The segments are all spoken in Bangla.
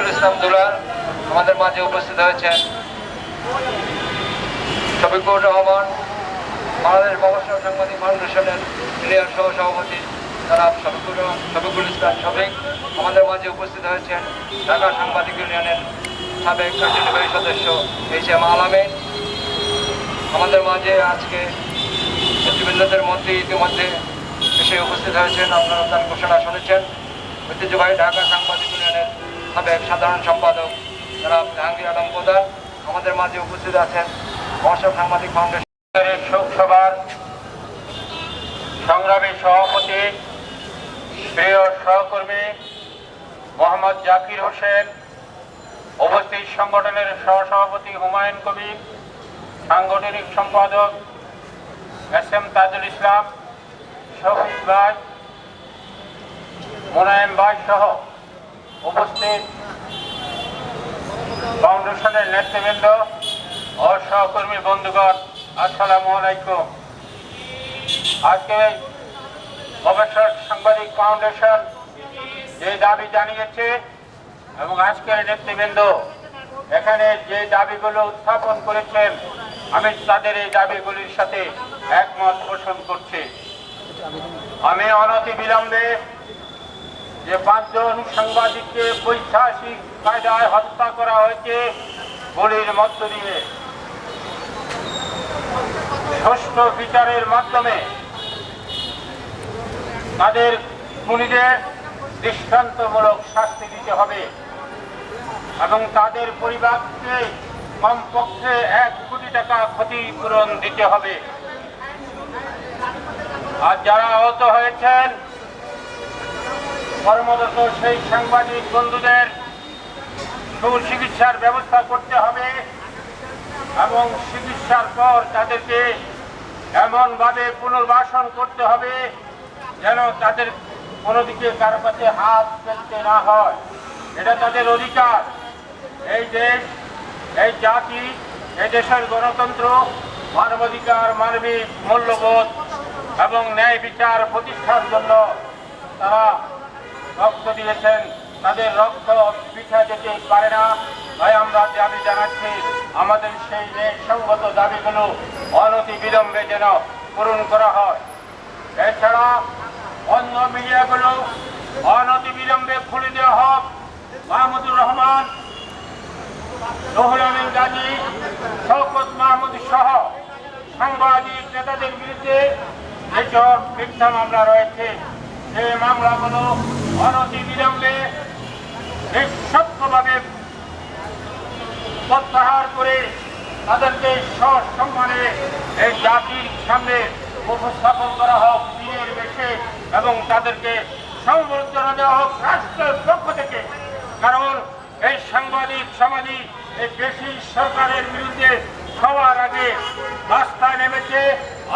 শফিকুল ইসলাম দুলাল আমাদের মাঝে উপস্থিত হয়েছেন। শফিকুর রহমান বাংলাদেশ মফস্বল সাংবাদিক ফাউন্ডেশনের সিনিয়র সহসভাপতি জনাব শফিকুল ইসলাম শফিক আমাদের মাঝে উপস্থিত হয়েছেন। ঢাকা সাংবাদিক ইউনিয়নের সাবেক কার্যনির্বাহী সদস্য HM আলামিন আমাদের মাঝে আজকে নেতৃবৃন্দদের মধ্যে ইতিমধ্যে এসে উপস্থিত হয়েছেন। আপনারা তার ঘোষণা শুনেছেন। ঐতিহ্যবাহী ঢাকা সাংবাদিক ইউনিয়নের সাবেক সাধারণ সম্পাদক জনাব জাহাঙ্গীর আলম প্রধান আমাদের মাঝে উপস্থিত আছেন। মফস্বল সাংবাদিক ফাউন্ডেশনের শোকসভার সংগ্রামী সভাপতি প্রিয় সহকর্মী মোহাম্মদ জাকির হোসেন, উপস্থিত সংগঠনের সহসভাপতি হুমায়ুন কবির, সাংগঠনিক সম্পাদক SM তাজুল ইসলাম, শফিক ভাই, মোনায়েম ভাই সহ উপস্থিত ফাউন্ডেশনের নেতৃবৃন্দ ও সহকর্মী বন্ধুগণ, আসসালামু আলাইকুম। আজকে মফস্বল সাংবাদিক ফাউন্ডেশন যে দাবি জানিয়েছে এবং আজকের নেতৃবৃন্দ এখানে যে দাবিগুলো উত্থাপন করেছেন, আমি তাদের এই দাবিগুলির সাথে একমত পোষণ করছি। আমি অনতি বিলম্বে যে 5 জন সাংবাদিককে পৈশাচিক কায়দায় হত্যা করা হয়েছে গুলির মধ্য দিয়ে, সুষ্ঠু বিচারের মাধ্যমে তাদের খুনিদের দৃষ্টান্তমূলক শাস্তি দিতে হবে এবং তাদের পরিবারকে কমপক্ষে 1 কোটি টাকা ক্ষতিপূরণ দিতে হবে। আর যারা আহত হয়েছেন কর্মরত সেই সাংবাদিক বন্ধুদের সুচিকিৎসার ব্যবস্থা করতে হবে এবং চিকিৎসার পর তাদেরকে এমনভাবে পুনর্বাসন করতে হবে যেন তাদের কোনো দিকে কারো কাছে হাত ফেলতে না হয়। এটা তাদের অধিকার। এই দেশ, এই জাতি, এই দেশের গণতন্ত্র, মানবাধিকার, মানবিক মূল্যবোধ এবং ন্যায় বিচার প্রতিষ্ঠার জন্য তারা রক্ত দিয়েছেন। তাদের রক্ত পিছা যেতে পারে না। তাই আমরা দাবি জানাচ্ছি আমাদের সেই ন্যায়সঙ্গত দাবিগুলো অনতি বিলম্বে যেন পূরণ করা হয়। এছাড়া অন্য মিডিয়াগুলো অনতি বিলম্বে খুলে দেওয়া হোক। মাহমুদুর রহমান, রুহুল আমিন গাজী, শওকত মাহমুদ সহ সাংবাদিক নেতাদের বিরুদ্ধে যেসব মিথ্যা মামলা রয়েছে সেই মামলাগুলো অনতি বিলম্বে নিঃশর্তভাবে প্রত্যাহার করে তাদেরকে সসম্মানে এই জাতির সামনে উপস্থাপন করা হোক দিনের বেশে এবং তাদেরকে সংবর্ধনা দেওয়া হোক রাষ্ট্রের পক্ষ থেকে। কারণ এই সাংবাদিক সমাজই এই দেশি সরকারের বিরুদ্ধে সবার আগে রাস্তায় নেমেছে,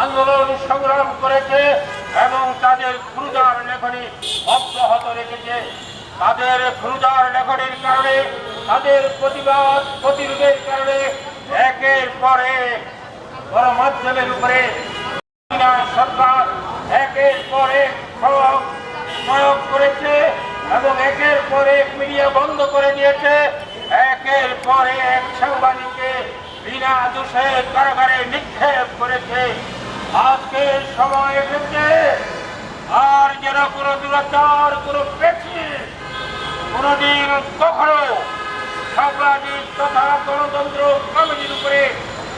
আন্দোলন সংগ্রাম করেছে এবং তাদের ক্রুজার লেখনী অব্যাহত রেখেছে। তাদের ক্রুজার লেখনীর কারণে, তাদের প্রতিবাদ প্রতিরোধের কারণে একের পর এক গণমাধ্যমের উপরে সরকার একের পর এক প্রয়োগ করেছে এবং একের পর এক মিডিয়া বন্ধ করে দিয়েছে। একের পর এক সাংবাদিককে বিনা দোষে কারাগারে নিক্ষেপ করেছে। আজকে সময় এসেছে আর যেন কোনো দুরাচার, কোনো পেছি কোনদিন কখনো সাংবাদিক তথা গণতন্ত্র কমিটির উপরে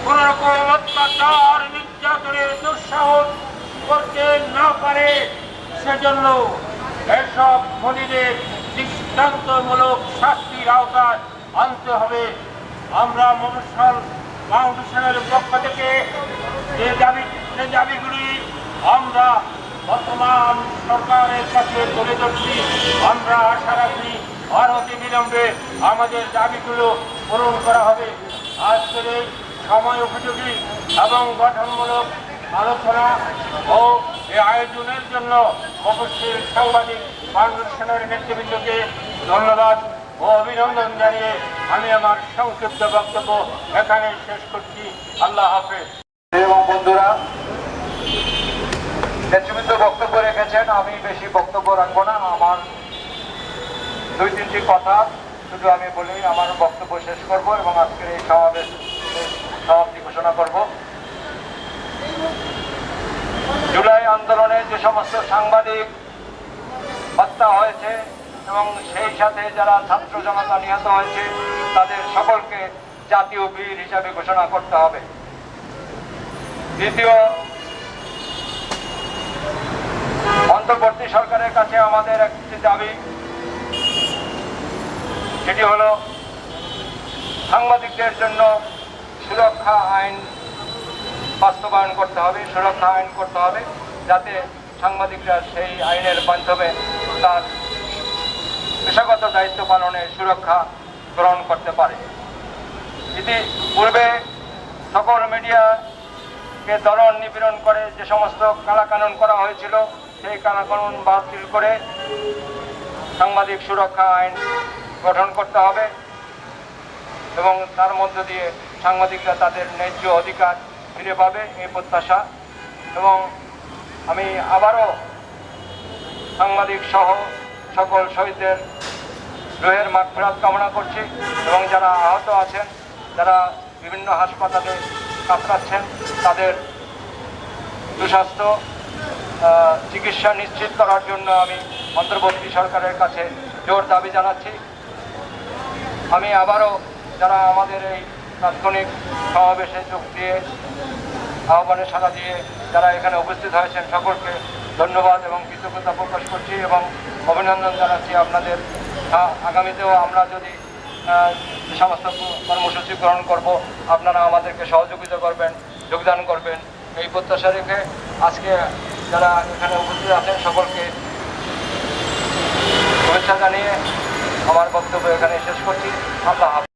কোন রকম অত্যাচার নির্যাতনের দুঃসাহস করতে না পারে, সেজন্য এসব খুনিদের দৃষ্টান্তমূলক শাস্তির আওতায় আনতে হবে। আমরা মফস্বল ফাউন্ডেশনের পক্ষ থেকে যে দাবিগুলি আমরা বর্তমান সরকারের কাছে তুলে ধরছি, আমরা আশা রাখি অনতি বিলম্বে আমাদের দাবিগুলো পূরণ করা হবে। আজকের এই সময় উপযোগী এবং গঠনমূলক আলোচনা ও এই আয়োজনের জন্য মফস্বল সাংবাদিক ফাউন্ডেশনের নেতৃবৃন্দকে ধন্যবাদ ও অভিনন্দন জানিয়ে আমি আমার সংক্ষিপ্ত বক্তব্য এখানে শেষ করছি। আল্লাহ হাফেজ। এবং বন্ধুরা, নেতৃবৃন্দ বক্তব্য রেখেছেন, আমি বেশি বক্তব্য রাখবো না। আমার 2-3টি কথা শুধু আমি বলি আমার বক্তব্য শেষ করব এবং আজকের এই সমাবেশ সমাপ্তি ঘোষণা করব। জুলাই আন্দোলনে যে সমস্ত সাংবাদিক হত্যা হয়েছে এবং সেই সাথে যারা ছাত্র জনতা নিহত হয়েছে তাদের সকলকে জাতীয় বীর হিসাবে ঘোষণা করতে হবে। দ্বিতীয়, অন্তর্বর্তী সরকারের কাছে আমাদের একটি দাবি, সেটি হলো সাংবাদিকদের জন্য সুরক্ষা আইন বাস্তবায়ন করতে হবে, সুরক্ষা আইন করতে হবে, যাতে সাংবাদিকরা সেই আইনের মাধ্যমে তার পেশাগত দায়িত্ব পালনে সুরক্ষা গ্রহণ করতে পারে। ইতিপূর্বে সকল মিডিয়াকে দমন নিপীড়ন করে যে সমস্ত কালাকানুন করা হয়েছিল, সেই কালাকানুন বাতিল করে সাংবাদিক সুরক্ষা আইন গঠন করতে হবে এবং তার মধ্য দিয়ে সাংবাদিকরা তাদের ন্যায্য অধিকার ফিরে পাবে, এই প্রত্যাশা। এবং আমি আবারও সাংবাদিক সহ সকল শহীদদের রুহের মাগফিরাত কামনা করছি এবং যারা আহত আছেন, যারা বিভিন্ন হাসপাতালে কাতরাচ্ছেন, তাদের সুস্বাস্থ্য চিকিৎসা নিশ্চিত করার জন্য আমি অন্তর্বর্তী সরকারের কাছে জোর দাবি জানাচ্ছি। আমি আবারও যারা আমাদের এই তাৎক্ষণিক সমাবেশে যোগ দিয়ে আহ্বানে সাড়া দিয়ে যারা এখানে উপস্থিত হয়েছেন সকলকে ধন্যবাদ এবং কৃতজ্ঞতা প্রকাশ করছি এবং অভিনন্দন জানাচ্ছি আপনাদের। আগামীতেও আমরা যদি যে সমস্ত কর্মসূচি গ্রহণ করব আপনারা আমাদেরকে সহযোগিতা করবেন, যোগদান করবেন, এই প্রত্যাশা রেখে আজকে যারা এখানে উপস্থিত আছেন সকলকে শুভেচ্ছা জানিয়ে আমার বক্তব্য এখানে শেষ করছি। আল্লাহ হাফেজ।